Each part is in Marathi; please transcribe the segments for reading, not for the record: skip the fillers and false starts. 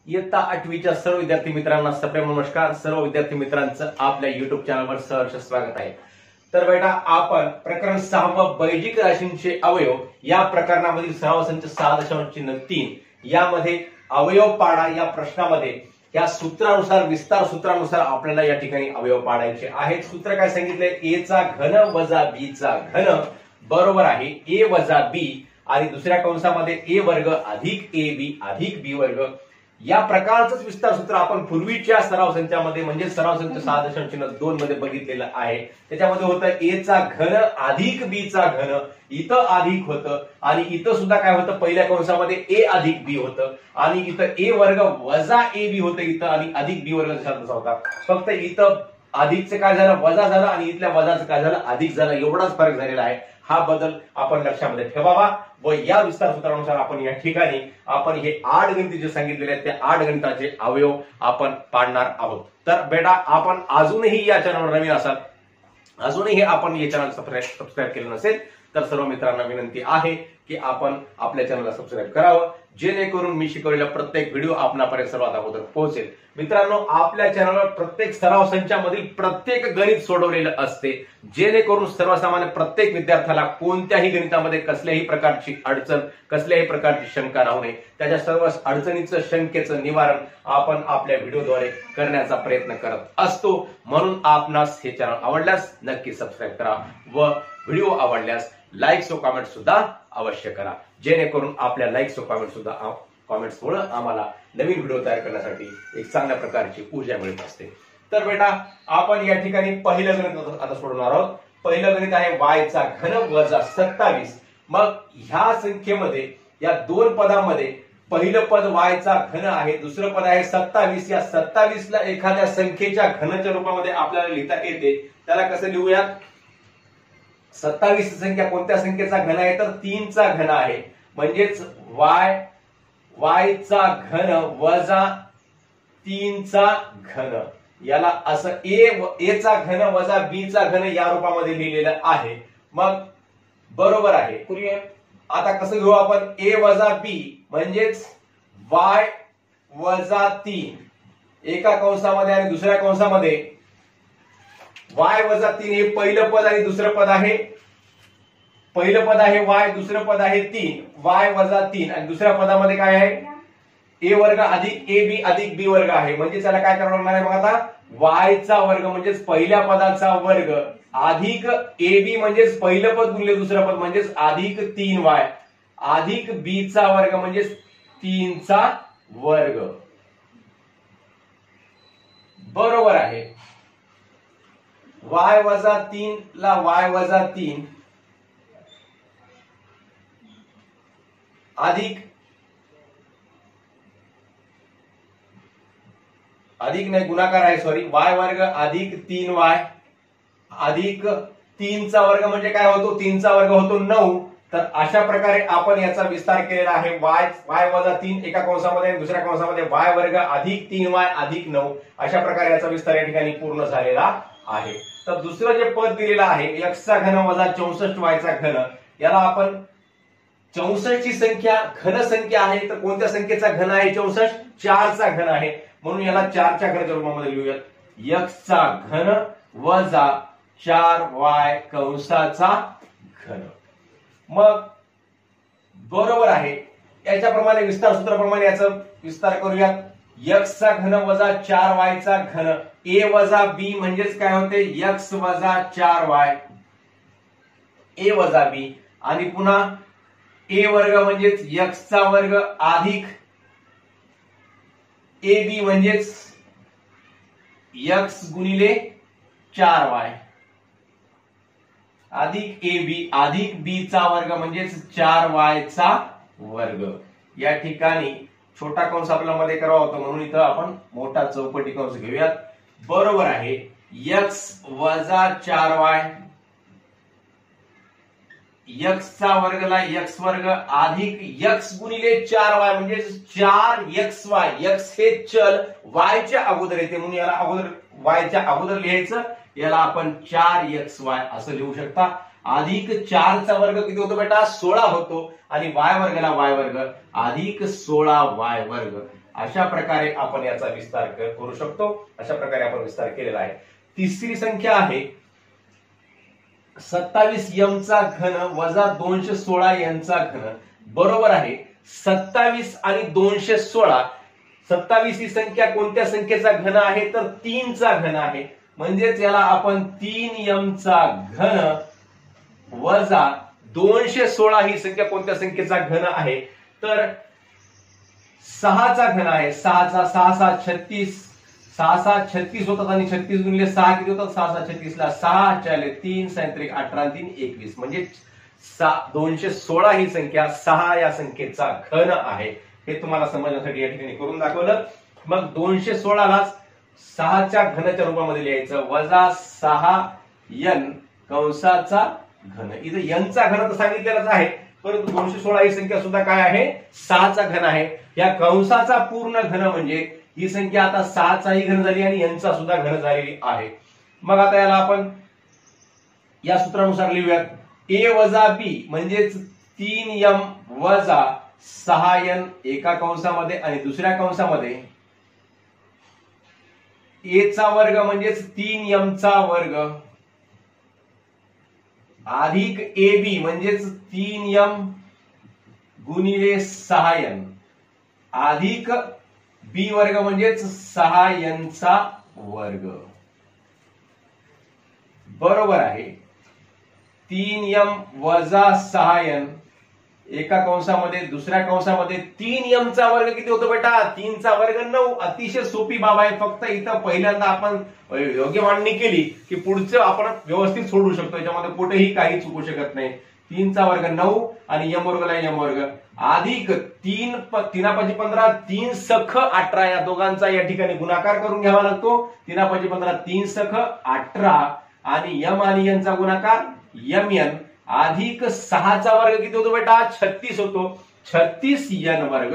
इयत्ता 8वीच्या सर्व विद्यार्थी मित्रांना सप्रेम नमस्कार। सर्व विद्यार्थी मित्रांचं आपल्या युट्यूब चॅनलवर सहर्ष स्वागत आहे। तर बेटा आपण प्रकरण 6 बैजिक राशींचे अवयव या प्रकरणामधील सराव संच 6.3 यामध्ये अवयव पाडा या प्रश्नामध्ये या सूत्रानुसार विस्तार सूत्रानुसार आपल्याला या ठिकाणी अवयव पाडायचे आहेत। सूत्र काय सांगितले, a चा घन वजा b चा घन बरोबर आहे a वजा b आणि दुसऱ्या कंसामध्ये a वर्ग अधिक ab अधिक b वर्ग। या प्रकारचंच विस्तार सूत्र आपण पूर्वीच्या सराव संचामध्ये म्हणजे सराव संच 6.2 मध्ये बघितलेलं आहे। त्याच्यामध्ये होतं a चा घन अधिक b चा घन, इथं अधिक होतं आणि इथं सुद्धा काय होतं, पहिल्या कंसामध्ये a अधिक b होतं आणि इथं a वर्ग वजा ab होतं इथं आणि अधिक b वर्ग तसा होता। फक्त इथं अधिकचं काय झालं वजा झालं आणि इथल्या वजाचं काय झालं अधिक झालं, एवढाच फरक झालेला आहे। हा बदल आपण लक्षामध्ये ठेवावा व या विस्तार सूत्रानुसार आपण या ठिकाणी आपण हे 8 गणित जे सांगितलेले आहेत त्या 8 गणिताचे अवयव आपण पाडणार आहोत। तर बेटा आपण अजूनही या चॅनलवर नवीन असाल, अजूनही आपण या चॅनल सबस्क्राईब केलं नसेल तर सर्व मित्रांना विनंती आहे की आपण आपल्या चॅनलला सबस्क्राईब करावं, जेणेकरून मी शिकवलेला प्रत्येक व्हिडिओ आपणापर्यंत सर्वात अगोदर पोहोचेल। मित्रांनो, आपल्या चॅनलवर प्रत्येक सराव संचामधील प्रत्येक गणित सोडवलेलं असते, जेणेकरून सर्वसामान्य प्रत्येक विद्यार्थ्याला कोणत्याही गणितामध्ये कसल्याही प्रकारची अडचण कसल्याही प्रकारची शंका राहू नये, त्याच्या सर्व अडचणीचं शंकेचं निवारण आपण आपल्या व्हिडिओद्वारे करण्याचा प्रयत्न करत असतो। म्हणून आपणास हे चॅनल आवडल्यास नक्की सबस्क्राईब करा व व्हिडिओ आवडल्यास लाईक्स व कमेंट सुद्धा अवश्य करा, जेणेकरून आपल्या लाईक्स व कमेंट्समुळे आम्हाला नवीन व्हिडिओ तयार करण्यासाठी एक चांगल्या प्रकारची ऊर्जा मिळत असते। तर बेटा आपण या ठिकाणी पहिलं गणित आता सोडवणार आहोत। पहिलं गणित आहे y चा घन वजा 27। मग ह्या संख्येमध्ये या दोन पदांमध्ये पहिलं पद y चा घन आहे, दुसरं पद आहे 27। या 27 ला एखाद्या संख्येच्या घनाच्या रूपामध्ये आपल्याला लिहिता येते, त्याला कसं लिहूयात, 27 संख्या कोणत्या संख्येचा घन आहे तर 3 चा घन आहे, म्हणजेच y चा घन वजा 3 चा घन, याला असं a चा घन वजा b चा घन या रूपामध्ये लिहिलेलं आहे। मग बरोबर आहे, आता कसं घेऊ आपण, a वजा b म्हणजेच y वजा 3 एका कंसामध्ये आणि दुसऱ्या कंसामध्ये y वजा 3 हे पहिलं पद आणि दुसरं पद आहे, पहिलं पद आहे y, दुसरं पद आहे 3, y वजा 3 आणि दुसऱ्या पदामध्ये काय आहे a वर्ग अधिक ab अधिक b वर्ग आहे। म्हणजे त्याला काय करणार आहे, मग आता y चा वर्ग म्हणजेच पहिल्या पदाचा वर्ग अधिक ab म्हणजेच पहिलं पद गुणिले दुसरं पद म्हणजेच अधिक 3y अधिक b चा वर्ग म्हणजेच 3 चा वर्ग बरोबर आहे। y वजा 3 ला y वजा 3 अधिक नाही गुणाकार आहे, सॉरी, y वर्ग अधिक 3y अधिक 3 चा वर्ग म्हणजे काय होतो, 3 चा वर्ग होतो 9। तर अशा प्रकारे आपण याचा विस्तार केलेला आहे। y वजा 3 एका कंसामध्ये आणि दुसऱ्या कंसामध्ये y वर्ग अधिक 3y अधिक 9 अशा प्रकारे याचा विस्तार या ठिकाणी पूर्ण झालेला आहे। तर दुसरं जे पद दिलेलं आहे x चा घन वजा 64y चा घन, याला आपण 64 ची संख्या घन संख्या आहे, तर कोणत्या संख्येचा घन आहे 64, 4 चा घन आहे, म्हणून याला 4 च्या घनाच्या रूपामध्ये लिहूयात, x चा घन वजा 4y कंसाचा घन। मग बरोबर आहे, याच्याप्रमाणे विस्तार सूत्राप्रमाणे याचं विस्तार करूयात, x चा घन वजा 4y चा घन, a वजा b म्हणजेच काय होते x वजा 4y a वजा b आणि पुन्हा a वर्ग म्हणजेच x चा वर्ग अधिक ab म्हणजेच x गुणिले 4y अधिक ab अधिक b चा वर्ग म्हणजेच 4y चा वर्ग। या ठिकाणी छोटा कंस आपल्या मध्ये करावा होता, म्हणून इथं आपण मोठा चौपटी कंस घेऊयात। बरोबर आहे, x वजा 4y x चा वर्गला x वर्ग अधिक x गुणिले 4y म्हणजे 4xy, x हे चल y च्या अगोदर येते म्हणून याला अगोदर y च्या अगोदर लिहायचं, याला आपण 4xy असं लिहू शकता। अधिक 4 चा वर्ग किती होतो बेटा 16 होतो आणि y वर्गला y वर्ग अधिक 16y वर्ग अशा प्रकारे आपण याचा विस्तार करू शकतो. अशा प्रकारे आपण विस्तार केलेला आहे. तिसरी संख्या आहे 27m चा घन वजा 216n चा घन बरोबर आहे 27 आणि 216. 27 ही संख्या कोणत्या संख्येचा घन आहे तर 3 चा घन आहे. म्हणजेच याला आपण 3m चा घन वजा 216 ही संख्या कोणत्या संख्येचा घन आहे तर 6 चा घन आहे. 6 चा 6 6 36 6 6 36 होतात आणि 36 गुणिले 6 किती होतात 6 6 36 ला 6 4 3 37 18 3 21 म्हणजे 216 ही संख्या 6 या संख्येचा घन आहे. हे तुम्हाला समजण्यासाठी या ठिकाणी करून दाखवलं. मग 216 ला 6 च्या घनाच्या रूपामध्ये लिहायचं वजा 6n कंसाचा घन. इथे n चा घन तर सांगितलेलाच आहे परंतु 216 ही संख्या सुद्धा काय आहे 6 चा घन आहे. या कंसाचा पूर्ण घन म्हणजे ही संख्या आता 6 चाही घन झाली आणि n चा सुद्धा घन झालेली आहे. मग आता याला आपण या सूत्रानुसार लिहूयात. a वजा b म्हणजेच 3m वजा 6n एका कंसामध्ये आणि दुसऱ्या कंसामध्ये a चा वर्ग म्हणजेच 3m चा वर्ग अधिक ab म्हणजेच 3m गुणिले 6n अधिक b वर्ग म्हणजेच 6n चा वर्ग बरोबर आहे 3m वजा 6n एका कंसामध्ये दुसऱ्या कंसामध्ये 3m चा वर्ग किती होतो बेटा 3 चा वर्ग 9. अतिशय सोपी बाब आहे. फक्त इथं पहिल्यांदा आपण योग्य मांडणी केली की पुढचं आपण व्यवस्थित सोडवू शकतो. याच्यामध्ये कुठेही काही चुकू शकत नाही. 3 चा वर्ग 9 आणि m वर्गला m वर्ग अधिक 3 3 15 3 सख 18 या दोघांचा या ठिकाणी गुणाकार करून घ्यावा लागतो. 3 15 3 सख 18 आणि m आणि n चा गुणाकार mn अधिक 6 चा वर्ग किती होतो बेटा 36 होतो 36n वर्ग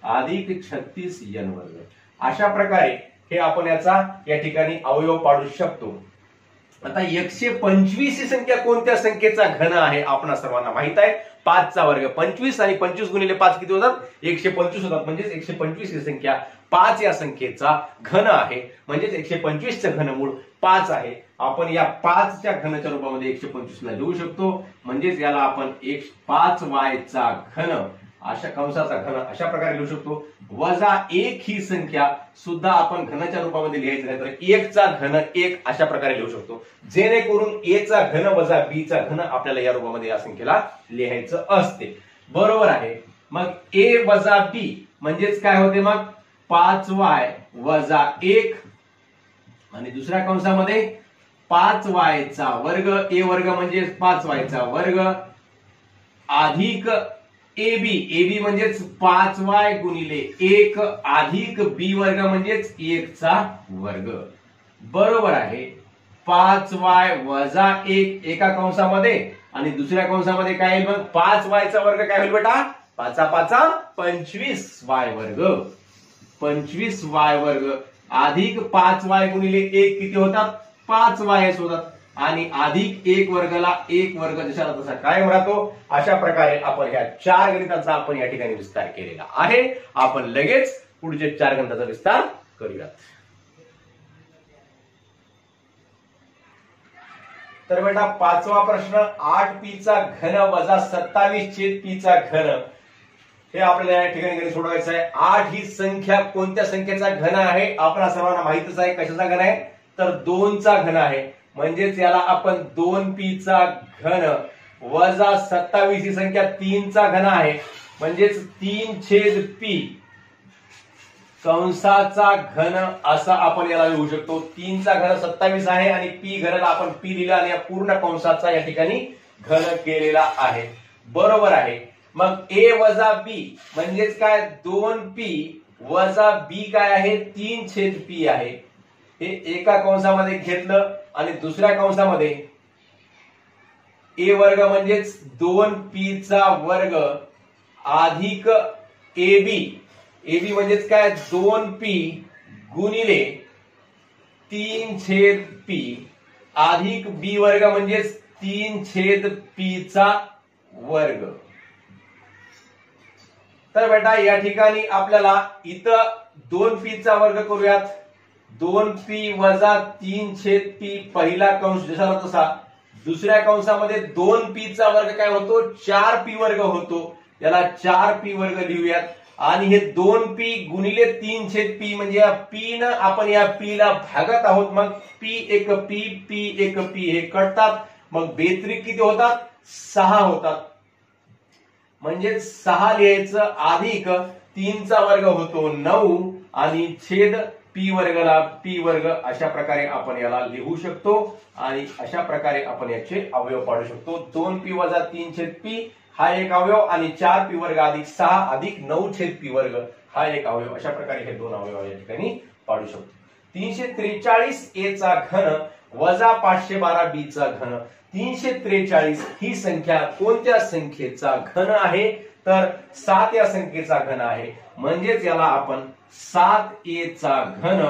अधिक 36n वर्ग. अशा प्रकारे हे आपण याचा या ठिकाणी अवयव पाडू शकतो. आता 125 ही संख्या कोणत्या संख्येचा घन आहे आपणा सर्वांना माहित आहे 5 चा वर्ग 25 आणि 25 गुणिले 5 किती होतात 125 होतात. म्हणजेच 125 ही संख्या 5 या संख्येचा घन आहे. म्हणजेच 125 चं घनमूळ 5 आहे. आपण या 5 च्या घनाच्या रूपामध्ये 125 ला लिहू शकतो. म्हणजेच याला आपण 5y चा घन अशा कंसाचा घन अशा प्रकारे लिहू शकतो. वजा 1 ही संख्या सुद्धा आपण घनाच्या रूपामध्ये लिहायचं नाही तर 1 चा घन 1 अशा प्रकारे लिहू शकतो. जेणेकरून a चा घन वजा b चा घन आपल्याला या रूपामध्ये या संख्येला लिहायचं असते बरोबर आहे. मग a वजा b म्हणजेच काय होते मग 5y वजा 1 आणि दुसऱ्या कंसामध्ये 5y चा वर्ग a वर्ग म्हणजे 5y चा वर्ग अधिक ab म्हणजेच 5y गुणिले 1 अधिक b वर्ग म्हणजेच 1 चा वर्ग बरोबर आहे 5y वजा 1 एका कंसामध्ये आणि दुसऱ्या कंसामध्ये काय येईल मग 5y चा वर्ग काय होईल बेटा 5 5 25y वर्ग 25y वर्ग अधिक 5y गुणिले 1 किती होतात 5y होतात आणि अधिक 1 वर्गला 1 वर्ग जशाला तसा कायम राहतो. अशा प्रकारे आपण ह्या 4 गणितांचा आपण या ठिकाणी विस्तार केलेला आहे. आपण लगेच पुढचे 4 गणिताचा विस्तार करूयात. तर बेटा पाचवा प्रश्न 8p चा घन वजा 27/p चा घन हे आपल्याला या ठिकाणी सोडवायचं आहे. 8 ही संख्या कोणत्या संख्येचा घन आहे आपल्याला सर्वांना माहितच आहे. कशाचा घन आहे तर 2 चा घन आहे. म्हणजेच याला आपण 2p चा घन वजा 27 ही संख्या 3 चा घन आहे. म्हणजेच 3/p कंसाचा घन असं आपण याला लिहू शकतो. 3 चा घन 27 आहे आणि p घनाला आपण p लिहिला आणि या पूर्ण कंसाचा या ठिकाणी घन केलेला आहे बरोबर आहे. मग a वजा b म्हणजेच काय 2p वजा b काय आहे 3/p आहे. हे एका कंसामध्ये घेतलं आणि दुसऱ्या कंसामध्ये a वर्ग म्हणजेच 2p चा वर्ग अधिक ab म्हणजेच काय 2p गुणिले 3/p अधिक b वर्ग म्हणजेच 3/p चा वर्ग तर बेटा या ठिकाणी आपल्याला इथं 2p चा वर्ग करूयात. 2p वजा 3/p पहिला कंस जसा तसा. दुसऱ्या कंसामध्ये 2p चा वर्ग काय होतो 4p वर्ग होतो. याला 4p वर्ग लिहूयात. आणि हे 2p गुणिले 3/p म्हणजे या p न आपण या p ला भागत आहोत. मग p एक p हे कटतात. मग बेत्रिक किती होतात 6 होतात. म्हणजे 6 लिहायचं अधिक 3 चा वर्ग होतो 9 आणि छेद p वर्गला p वर्ग. अशा प्रकारे आपण याला लिहू शकतो आणि अशा प्रकारे आपण याचे अवयव पाडू शकतो. 2p वजा 3/p हा एक अवयव आणि 4p वर्ग अधिक 6 अधिक 9/p वर्ग हा एक अवयव. अशा प्रकारे हे दोन अवयव या ठिकाणी पाडू शकतो. 343a चा घन वजा 512b चा घन. 343 ही संख्या कोणत्या संख्येचा घन आहे तर 7 या संख्येचा घन आहे. म्हणजेच याला आपण 7a चा घन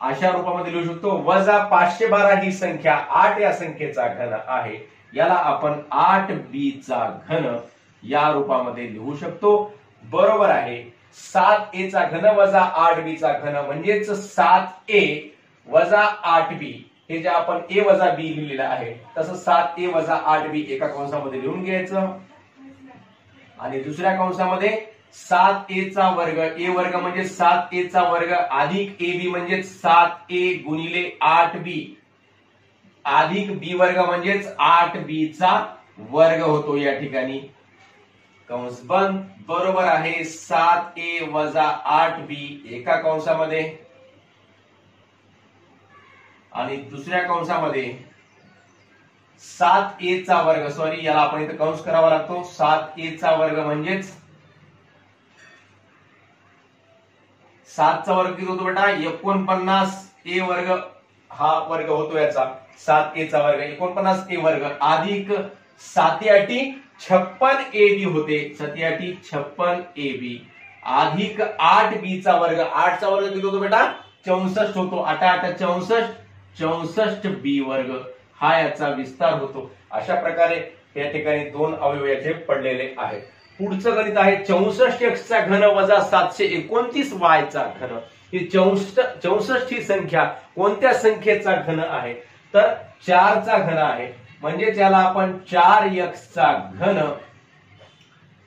अशा रूपामध्ये लिहू शकतो. वजा 512 ही संख्या 8 या संख्येचा घन आहे. याला आपण 8b चा घन या रूपामध्ये लिहू शकतो. बरोबर आहे. 7a चा घन वजा 8b चा घन म्हणजेच 7a वजा 8b. हे जे आपण a वजा b लिहिलेलं आहे तसं 7a वजा 8b एका कंसामध्ये लिहून घ्यायचं. आणि दुसऱ्या कंसामध्ये 7a चा वर्ग. a वर्ग म्हणजे 7a चा वर्ग अधिक ab म्हणजे 7a गुणिले 8b अधिक b वर्ग म्हणजेच 8b चा वर्ग होतो या ठिकाणी. कंस बंद. बरोबर आहे. 7a वजा 8b एका कंसामध्ये आणि दुसऱ्या कंसामध्ये 7a चा वर्ग. सॉरी याला आपण इथं कंस करावा लागतो. 7a चा वर्ग म्हणजेच 7 चा वर्ग किती होतो बेटा 49a वर्ग हा वर्ग होतो याचा. 7a चा वर्ग 49a वर्ग अधिक 7 56ab होते. 7 56ab अधिक 8b चा वर्ग. 8 चा वर्ग किती होतो बेटा 64 होतो. 8 64 64b वर्ग हा याचा विस्तार होतो. अशा प्रकारे या ठिकाणी दोन अवयव याचे पडलेले आहेत. पुढचं गणित आहे 64x चा घन वजा 729 y चा घन. ही 64 ही संख्या कोणत्या संख्येचा घन आहे तर 4 चा घन आहे. म्हणजे त्याला आपण 4x चा घन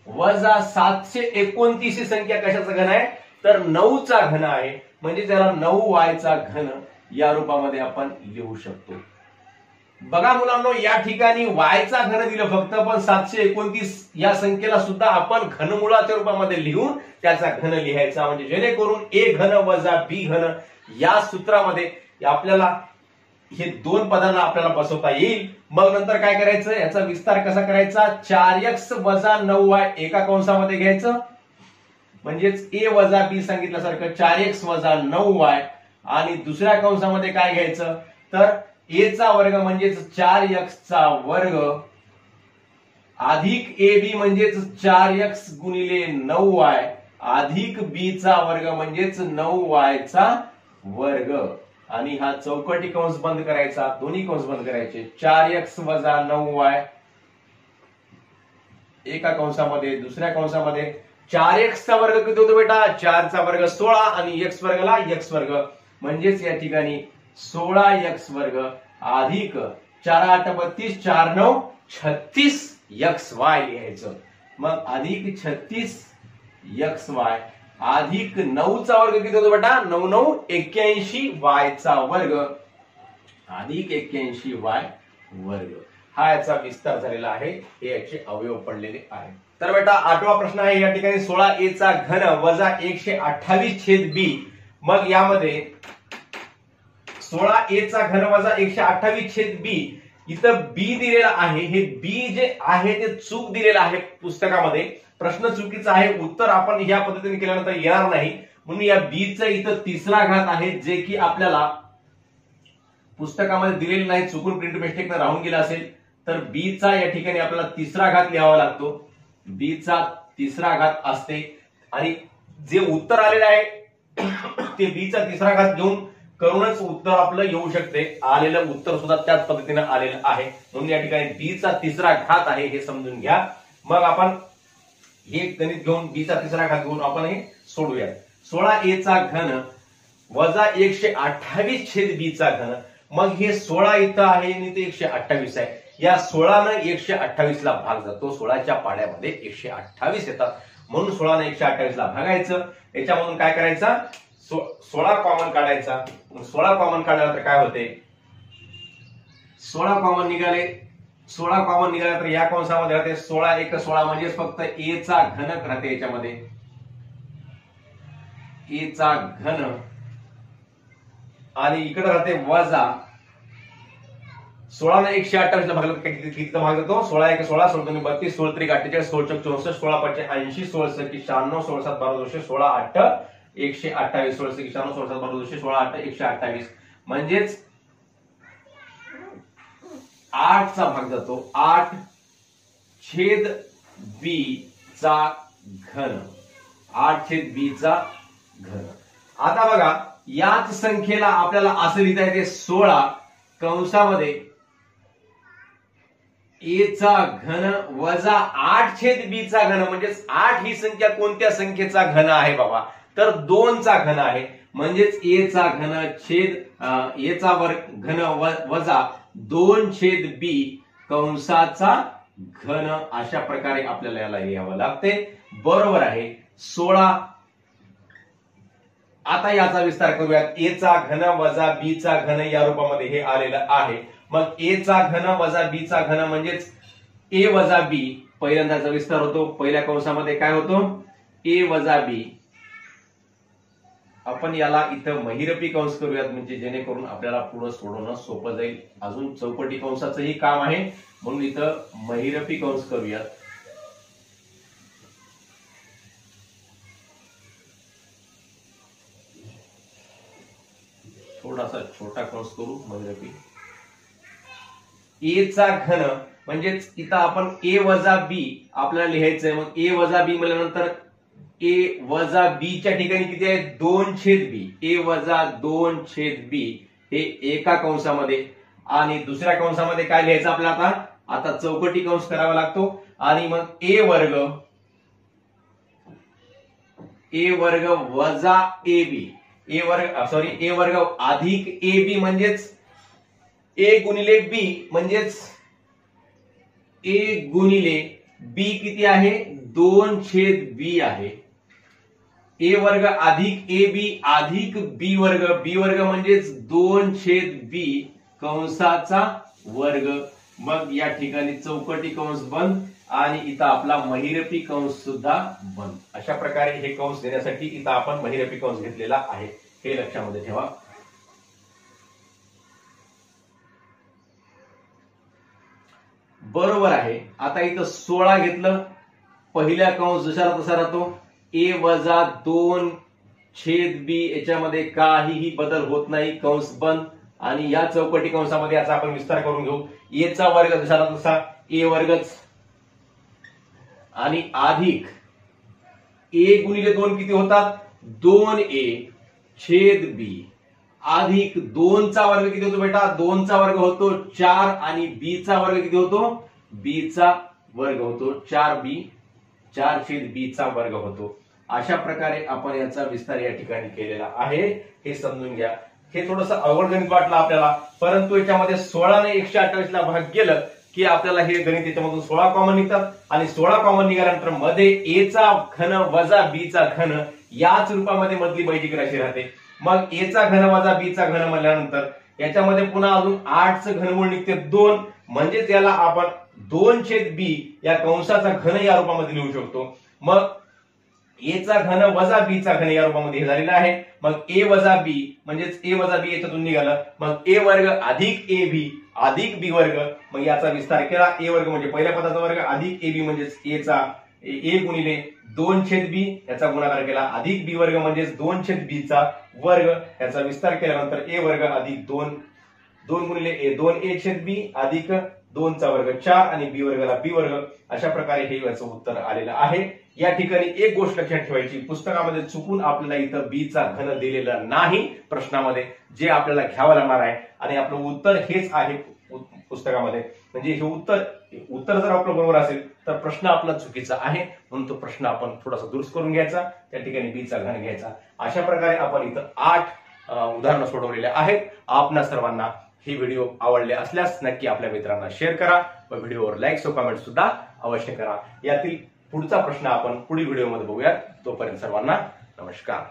वजा 729 ही संख्या कशाचा घन आहे तर 9 चा घन आहे. म्हणजे त्याला 9y चा घन या रूपामध्ये आपण लिहू शकतो. बघा मुलांनो या ठिकाणी y चा घन दिलं फक्त पण 729 या संख्येला सुद्धा आपण घनमुळाच्या रूपामध्ये लिहून त्याचा घन लिहायचा. म्हणजे जेणेकरून a घन वजा b घन या सूत्रामध्ये आपल्याला हे दोन पदांना आपल्याला बसवता येईल. मग नंतर काय करायचं याचा विस्तार कसा करायचा 4x वजा 9y एका कंसामध्ये घ्यायचं. म्हणजेच a वजा b सांगितल्यासारखं 4x वजा 9y आणि दुसऱ्या कंसामध्ये काय घ्यायचं तर a चा वर्ग म्हणजेच 4x चा वर्ग अधिक ab म्हणजेच 4x गुणिले 9y अधिक b चा वर्ग म्हणजेच 9y चा वर्ग. आणि हा चौकटी कंस बंद करायचा. दोन्ही कंस बंद करायचे. 4x वजा 9y एका कंसामध्ये. दुसऱ्या कंसामध्ये 4x चा वर्ग किती होतो बेटा 4 चा वर्ग 16 आणि x वर्गला x वर्ग म्हणजेच या ठिकाणी 16x वर्ग अधिक 4 8 32 4 9 36 xy लिहायचं. मग अधिक 36xy अधिक 9 चा वर्ग किती होतो बेटा 9 9 81 y चा वर्ग अधिक 81 y वर्ग हा याचा विस्तार झालेला आहे. हे याचे अवयव पडलेले आहेत. तर बेटा 8वा प्रश्न आहे या ठिकाणी 16a चा घन वजा 128/b. मग यामध्ये 16a चा घन वजा 128/b इथं b दिलेला आहे. हे b जे आहे ते चूक दिलेलं आहे पुस्तकामध्ये. प्रश्न चुकीचा आहे. उत्तर आपण या पद्धतीने केल्यानंतर येणार नाही. म्हणून या b चं इथं तिसरा घात आहे जे की आपल्याला पुस्तकामध्ये दिलेलं नाही. चुकून प्रिंट मिस्टेकने राहून गेला असेल तर b चा या ठिकाणी आपल्याला तिसरा घात लिहावा लागतो. b चा तिसरा घात असते आणि जे उत्तर आलेलं आहे ते b चा तिसरा घात घेऊन करूनच उत्तर आपलं येऊ शकते. आलेलं उत्तर सुद्धा त्याच पद्धतीने आलेलं आहे. म्हणून या ठिकाणी b चा तिसरा घात आहे हे समजून घ्या. मग आपण हे गणित घेऊन बीचा तिसरा घात घेऊन आपण हे सोडूया. 16a चा घन वजा 128 छेद b चा घन. मग हे 16 इथं आहे आणि ते 128 आहे. या 16 128 ला भाग जातो. 16च्या पाड्यामध्ये 128 येतात, म्हणून 16 128 ला भागायचं. याच्यामधून काय करायचं, 16 कॉमन काढायचा. 16 कॉमन काढल्यानंतर काय होते, 16 कॉमन निघाले. 16 कॉमन निघाल्यानंतर या कंसामध्ये राहते 16 1 16 म्हणजेच फक्त a चा घनक राहते. याच्यामध्ये a चा घन आणि इकडे राहते वजा 16 ने 128 ला भागलं कितीचा भाग जातो, 16 1 16 16 2 32 16 3 48 16 4 64 16 5 80 16 6 96 16 7 12 200 16 8 128 16 6 96 16 7 12 200 16 8 128 म्हणजेच 8 चा भाग जातो. 8 छेद b चा घन. 8 छेद b चा घन. आता बघा याच संख्येला आपल्याला असं लिहिता येते 16 कंसामध्ये a चा घन वजा 8 छेद b चा घन. म्हणजेच 8 ही संख्या कोणत्या संख्येचा घन आहे बाबा, तर 2 चा घन आहे. म्हणजेच a चा घन छेद a चा वर्ग घन वजा 2 छेद b कंसाचा घन. अशा प्रकारे आपल्याला याला लिहावं लागते. बरोबर आहे 16. आता याचा विस्तार करूयात. a चा घन वजा b चा घन या रूपामध्ये हे आलेलं आहे. मग a चा घन वजा b चा घन म्हणजेच a वजा b. पहिल्यांदाचा विस्तार होतो. पहिल्या कंसामध्ये काय होतो, a वजा b. आपण याला इथं महिरपी कंस करूयात, म्हणजे जेणेकरून आपल्याला पुढे सोडवणं सोपं जाईल. अजून चौकटी कंसाचंही काम आहे, म्हणून इथं महिरपी कंस करूयात. थोडासा छोटा कंस करू महिरपी. a चा घन म्हणजेच इथं आपण a वजा b आपल्याला लिहायचंय. मग a वजा b म्हणल्यानंतर a वजा b च्या ठिकाणी किती आहे, 2 छेद b. a वजा 2 छेद b हे एका कंसामध्ये. आणि दुसऱ्या कंसामध्ये काय लिहायचं आपल्याला, आता चौकटी कंस करावा लागतो. आणि मग a वर्ग वजा ab. a वर्ग अधिक ab म्हणजेच a गुणिले b म्हणजेच a गुणिले b किती आहे, 2 छेद b आहे. a वर्ग अधिक ab अधिक b वर्ग म्हणजेच 2 छेद b कंसाचा वर्ग. मग या ठिकाणी चौकटी कंस बंद आणि इथं आपला महिरपी कंस सुद्धा बंद. अशा प्रकारे हे कंस देण्यासाठी इथं आपण महिरपी कंस घेतलेला आहे, हे लक्षामध्ये ठेवा. बरोबर आहे. आता इथं 16 घेतलं, पहिल्या कंस जशाला तसा राहतो. a वजा 2 छेद b याच्यामध्ये काहीही बदल होत नाही, कंस बंद. आणि या चौकटी कंसामध्ये याचा आपण विस्तार करून घेऊ. a चा वर्ग जशाला तसा a वर्गच आणि अधिक a गुणिले 2 किती होतात, 2a छेद b अधिक 2 चा वर्ग किती होतो बेटा, 2 चा वर्ग होतो 4 आणि b चा वर्ग किती होतो, b चा वर्ग होतो 4b 4 छेद b चा वर्ग होतो. अशा प्रकारे आपण याचा विस्तार या ठिकाणी केलेला आहे, हे समजून घ्या. हे थोडंसं अवघड गणित वाटलं आपल्याला, परंतु याच्यामध्ये 16 ने 128 ला भाग केलं की आपल्याला हे गणित याच्यामधून 16 कॉमन निघतात. आणि 16 कॉमन निघाल्यानंतर मध्ये a चा घन वजा b चा घन याच रूपामध्ये मधली बैजिक राशी राहते. मग a चा घन वजा b चा घन म्हणल्यानंतर याच्यामध्ये पुन्हा अजून 8 चं घनमूळ निघते 2, म्हणजे त्याला आपण 2 छेद b या कंसाचा घन या रूपामध्ये लिहू शकतो. मग a चा घन वजा b चा घन या रूपामध्ये हे झालेलं आहे. मग a वजा b म्हणजेच a वजा b याच्यातून निघालं. मग a वर्ग अधिक ab अधिक b वर्ग. मग याचा विस्तार केला. a वर्ग म्हणजे पहिल्या पदाचा वर्ग अधिक ab म्हणजेच a गुणिले 2 छेद b याचा गुणाकार केला अधिक b वर्ग म्हणजेच 2 छेद b चा वर्ग. याचा विस्तार केल्यानंतर a वर्ग अधिक 2 गुणिले a 2a छेद b अधिक 2 चा वर्ग 4 आणि b वर्गाला b वर्ग. अशा प्रकारे हे याचं उत्तर आलेलं आहे. या ठिकाणी एक गोष्ट लक्षात ठेवायची, पुस्तकामध्ये चुकून आपल्याला इथं b चा घन दिलेला नाही प्रश्नामध्ये, जे आपल्याला घ्यावं लागणार आहे आणि आपलं उत्तर हेच आहे पुस्तकामध्ये. म्हणजे हे उत्तर जर आपलं बरोबर असेल तर प्रश्न आपला चुकीचा आहे, म्हणून तो प्रश्न आपण थोडासा दुरुस्त करून घ्यायचा, त्या ठिकाणी बी चा घन घ्यायचा. अशा प्रकारे आपण इथं 8 उदाहरणं सोडवलेले आहेत. आपणा सर्वांना ही व्हिडिओ आवडले असल्यास नक्की आपल्या मित्रांना शेअर करा व व्हिडिओवर लाईक व कमेंट सुद्धा अवश्य करा. यातील पुढचा प्रश्न आपण पुढील व्हिडिओमध्ये बघूयात. तोपर्यंत सर्वांना नमस्कार.